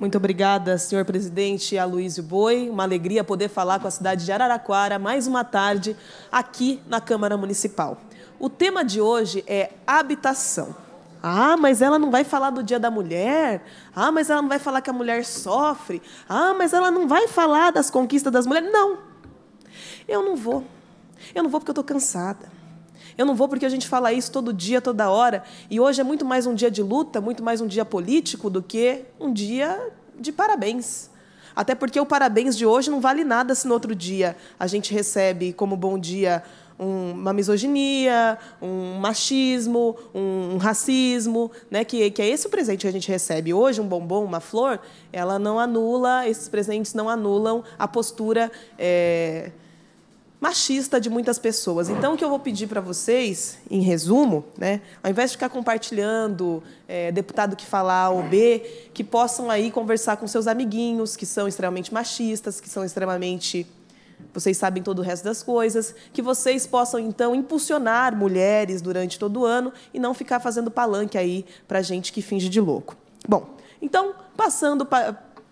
Muito obrigada, senhor presidente Aloysio Boi. Uma alegria poder falar com a cidade de Araraquara mais uma tarde aqui na Câmara Municipal. O tema de hoje é habitação. Ah, mas ela não vai falar do Dia da Mulher. Ah, mas ela não vai falar que a mulher sofre. Ah, mas ela não vai falar das conquistas das mulheres. Não, eu não vou. Eu não vou porque eu estou cansada. Eu não vou porque a gente fala isso todo dia, toda hora. E hoje é muito mais um dia de luta, muito mais um dia político do que um dia de parabéns. Até porque o parabéns de hoje não vale nada se no outro dia a gente recebe como bom dia uma misoginia, um machismo, um racismo, né? Que é esse o presente que a gente recebe. Hoje, um bombom, uma flor, ela não anula, esses presentes não anulam a postura machista de muitas pessoas. Então, o que eu vou pedir para vocês, em resumo, né, ao invés de ficar compartilhando deputado que fala A ou B, que possam aí conversar com seus amiguinhos, que são extremamente machistas, que são extremamente... Vocês sabem todo o resto das coisas, que vocês possam, então, impulsionar mulheres durante todo o ano e não ficar fazendo palanque aí para gente que finge de louco. Bom, então, passando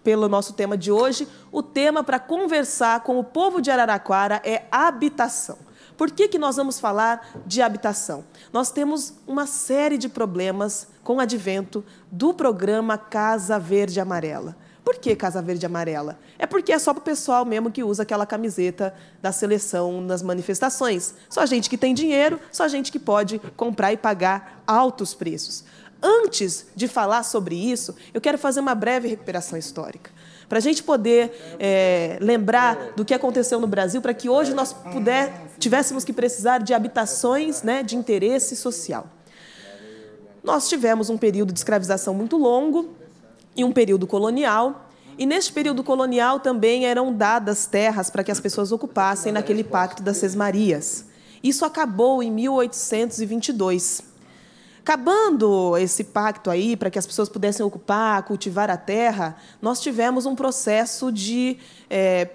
pelo nosso tema de hoje, o tema para conversar com o povo de Araraquara é habitação. Por que nós vamos falar de habitação? Nós temos uma série de problemas com o advento do programa Casa Verde Amarela. Por que Casa Verde Amarela? É porque é só para o pessoal mesmo que usa aquela camiseta da seleção nas manifestações. Só gente que tem dinheiro, só gente que pode comprar e pagar altos preços. Antes de falar sobre isso, eu quero fazer uma breve recuperação histórica, para a gente poder lembrar do que aconteceu no Brasil, para que hoje nós tivéssemos que precisar de habitações, né, de interesse social. Nós tivemos um período de escravização muito longo e um período colonial, e neste período colonial também eram dadas terras para que as pessoas ocupassem naquele Pacto das Sesmarias. Isso acabou em 1822. Acabando esse pacto aí, para que as pessoas pudessem ocupar, cultivar a terra, nós tivemos um processo de,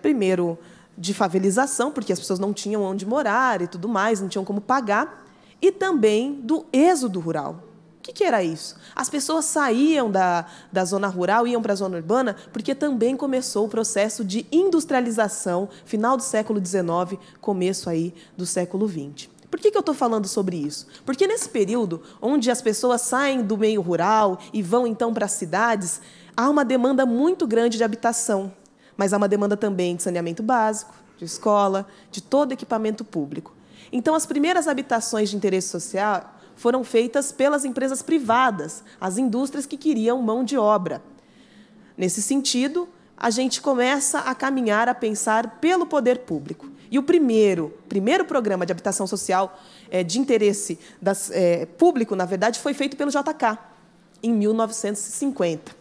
primeiro, de favelização, porque as pessoas não tinham onde morar e tudo mais, não tinham como pagar, e também do êxodo rural. O que era isso? As pessoas saíam da zona rural, iam para a zona urbana, porque também começou o processo de industrialização, final do século XIX, começo aí do século XX. Por que eu estou falando sobre isso? Porque nesse período, onde as pessoas saem do meio rural e vão, então, para as cidades, há uma demanda muito grande de habitação, mas há uma demanda também de saneamento básico, de escola, de todo equipamento público. Então, as primeiras habitações de interesse social foram feitas pelas empresas privadas, as indústrias que queriam mão de obra. Nesse sentido, a gente começa a caminhar, a pensar pelo poder público. E o primeiro programa de habitação social de interesse público, na verdade, foi feito pelo JK, em 1950.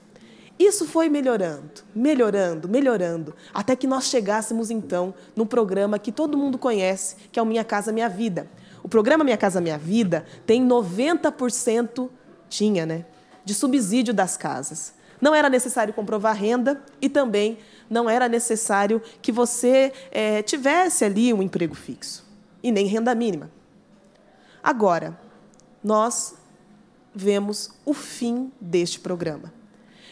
Isso foi melhorando, melhorando, melhorando, até que nós chegássemos, então, num programa que todo mundo conhece, que é o Minha Casa Minha Vida. O programa Minha Casa Minha Vida tem 90%, de subsídio das casas. Não era necessário comprovar renda e também não era necessário que você tivesse ali um emprego fixo e nem renda mínima. Agora, nós vemos o fim deste programa.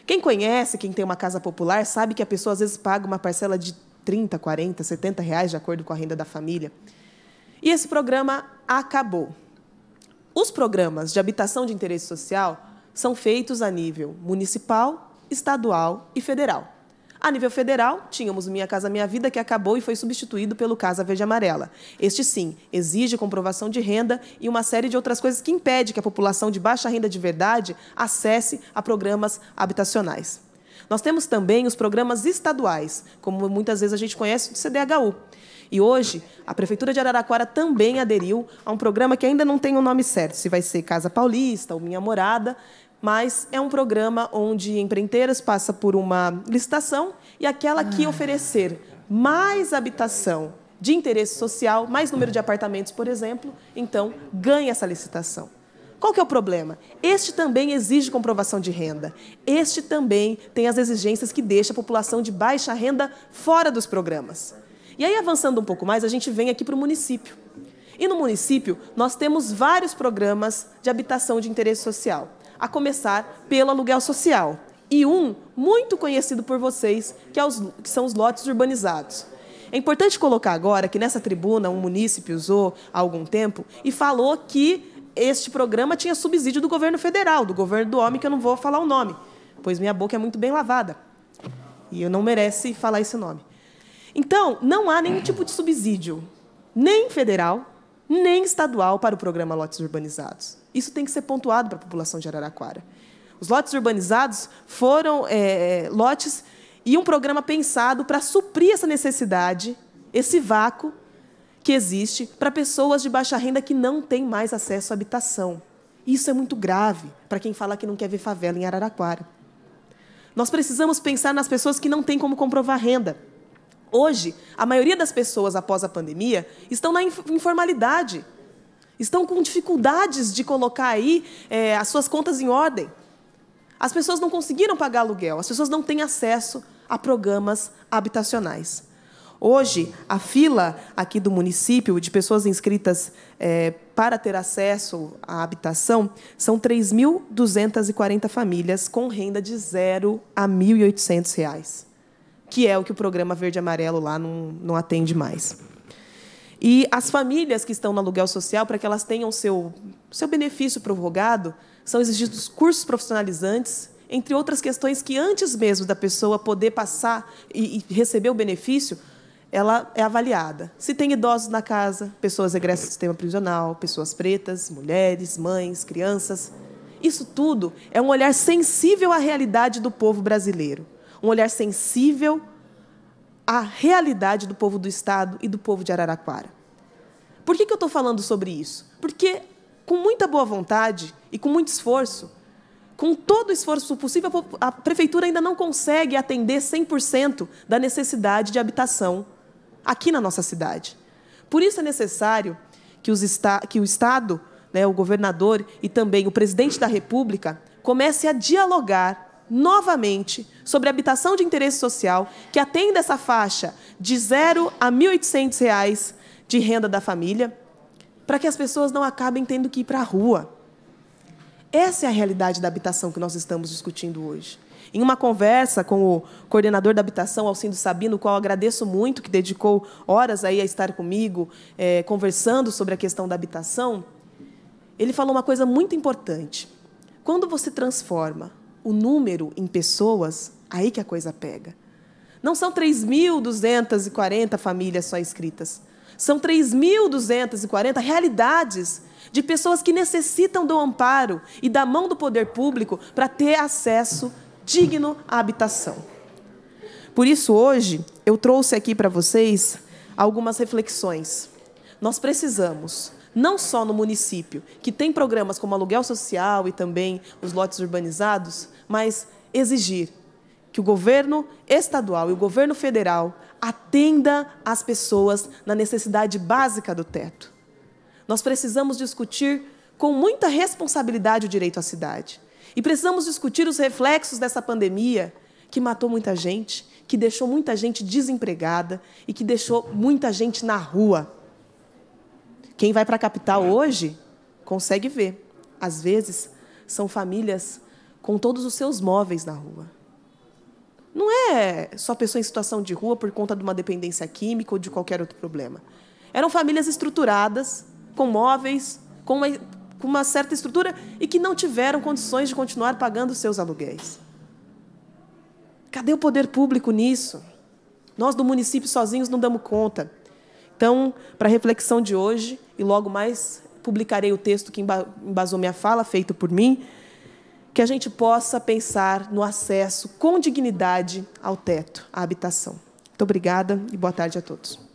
Quem conhece, quem tem uma casa popular, sabe que a pessoa às vezes paga uma parcela de 30, 40, 70 reais, de acordo com a renda da família. E esse programa acabou. Os programas de habitação de interesse social são feitos a nível municipal, estadual e federal. A nível federal, tínhamos o Minha Casa Minha Vida, que acabou e foi substituído pelo Casa Verde Amarela. Este, sim, exige comprovação de renda e uma série de outras coisas que impede que a população de baixa renda de verdade acesse a programas habitacionais. Nós temos também os programas estaduais, como muitas vezes a gente conhece do CDHU. E hoje, a Prefeitura de Araraquara também aderiu a um programa que ainda não tem o nome certo, se vai ser Casa Paulista ou Minha Morada, mas é um programa onde empreiteiras passam por uma licitação e aquela que oferecer mais habitação de interesse social, mais número de apartamentos, por exemplo, então ganha essa licitação. Qual que é o problema? Este também exige comprovação de renda. Este também tem as exigências que deixam a população de baixa renda fora dos programas. E aí, avançando um pouco mais, a gente vem aqui para o município. E no município, nós temos vários programas de habitação de interesse social, a começar pelo aluguel social. e um muito conhecido por vocês, que são os lotes urbanizados. É importante colocar agora que nessa tribuna um munícipe usou há algum tempo e falou que este programa tinha subsídio do governo federal, do governo do homem, que eu não vou falar o nome, pois minha boca é muito bem lavada e eu não merece falar esse nome. Então, não há nenhum tipo de subsídio, nem federal, nem estadual, para o programa Lotes Urbanizados. Isso tem que ser pontuado para a população de Araraquara. Os lotes urbanizados foram lotes e um programa pensado para suprir essa necessidade, esse vácuo que existe para pessoas de baixa renda que não têm mais acesso à habitação. Isso é muito grave para quem fala que não quer ver favela em Araraquara. Nós precisamos pensar nas pessoas que não têm como comprovar renda. Hoje, a maioria das pessoas, após a pandemia, estão na informalidade, estão com dificuldades de colocar aí as suas contas em ordem. As pessoas não conseguiram pagar aluguel, as pessoas não têm acesso a programas habitacionais. Hoje, a fila aqui do município de pessoas inscritas para ter acesso à habitação são 3.240 famílias com renda de R$ 0 a R$ 1.800, que é o que o programa Verde e Amarelo lá não atende mais. E as famílias que estão no aluguel social, para que elas tenham seu benefício prorrogado, são exigidos cursos profissionalizantes, entre outras questões que, antes mesmo da pessoa poder passar e receber o benefício, ela é avaliada. Se tem idosos na casa, pessoas egressas do sistema prisional, pessoas pretas, mulheres, mães, crianças. Isso tudo é um olhar sensível à realidade do povo brasileiro, um olhar sensível à realidade do povo do Estado e do povo de Araraquara. Por que eu estou falando sobre isso? Porque, com muita boa vontade e com muito esforço, com todo o esforço possível, a Prefeitura ainda não consegue atender 100% da necessidade de habitação aqui na nossa cidade. Por isso é necessário que o Estado, o governador e também o presidente da República comece a dialogar novamente sobre habitação de interesse social, que atenda essa faixa de R$ 0 a R$ 1.800 de renda da família, para que as pessoas não acabem tendo que ir para a rua. Essa é a realidade da habitação que nós estamos discutindo hoje. Em uma conversa com o coordenador da habitação, Alcindo Sabino, o qual agradeço muito, que dedicou horas aí a estar comigo, conversando sobre a questão da habitação, ele falou uma coisa muito importante. Quando você transforma o número em pessoas, aí que a coisa pega. Não são 3.240 famílias só inscritas. São 3.240 realidades de pessoas que necessitam do amparo e da mão do poder público para ter acesso digno à habitação. Por isso, hoje, eu trouxe aqui para vocês algumas reflexões. Nós precisamos, não só no município, que tem programas como aluguel social e também os lotes urbanizados, mas exigir que o governo estadual e o governo federal atenda as pessoas na necessidade básica do teto. Nós precisamos discutir com muita responsabilidade o direito à cidade. E precisamos discutir os reflexos dessa pandemia que matou muita gente, que deixou muita gente desempregada e que deixou muita gente na rua. Quem vai para a capital hoje consegue ver. Às vezes, são famílias com todos os seus móveis na rua. Não é só pessoa em situação de rua por conta de uma dependência química ou de qualquer outro problema. Eram famílias estruturadas, com móveis, com uma certa estrutura e que não tiveram condições de continuar pagando os seus aluguéis. Cadê o poder público nisso? Nós, do município, sozinhos, não damos conta. Então, para a reflexão de hoje, e logo mais publicarei o texto que embasou minha fala, feito por mim, que a gente possa pensar no acesso com dignidade ao teto, à habitação. Muito obrigada e boa tarde a todos.